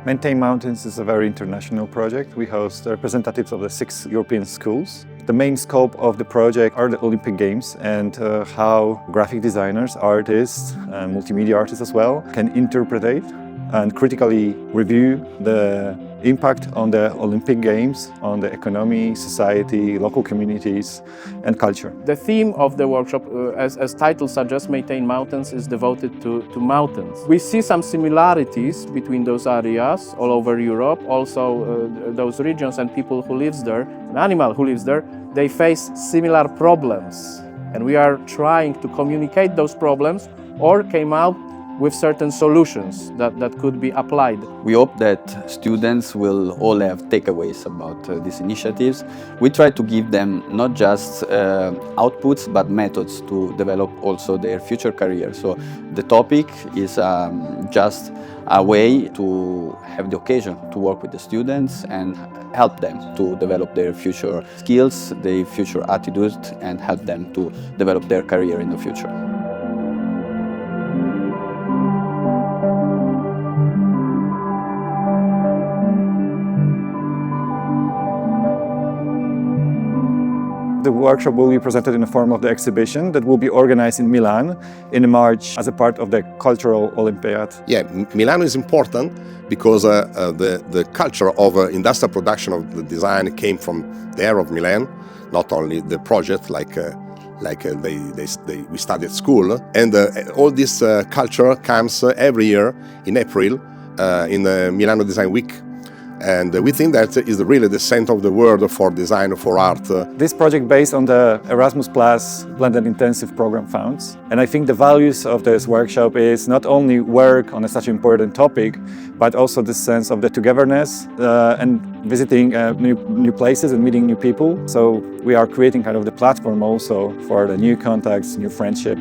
Maintain Mountains is a very international project. We host representatives of the 6 European schools. The main scope of the project are the Olympic Games and how graphic designers, artists, and multimedia artists as well can interpret and critically review the impact on the Olympic Games, on the economy, society, local communities and culture. The theme of the workshop, as title suggests, Maintain Mountains, is devoted to mountains. We see some similarities between those areas all over Europe. Also, those regions and people who live there, an animal who lives there, they face similar problems. And we are trying to communicate those problems or came out with certain solutions that could be applied. We hope that students will all have takeaways about these initiatives. We try to give them not just outputs but methods to develop also their future career. So the topic is just a way to have the occasion to work with the students and help them to develop their future skills, their future attitude, and help them to develop their career in the future. The workshop will be presented in the form of the exhibition that will be organized in Milan in March as a part of the Cultural Olympiad. Yeah, Milan is important because the culture of industrial production of the design came from there of Milan, not only the project we studied at school. And all this culture comes every year in April in the Milano Design Week. And we think that is really the center of the world for design, for art. This project based on the Erasmus Plus Blended Intensive Program funds. And I think the values of this workshop is not only work on such an important topic, but also the sense of the togetherness and visiting new places and meeting new people. So we are creating kind of the platform also for the new contacts, new friendship.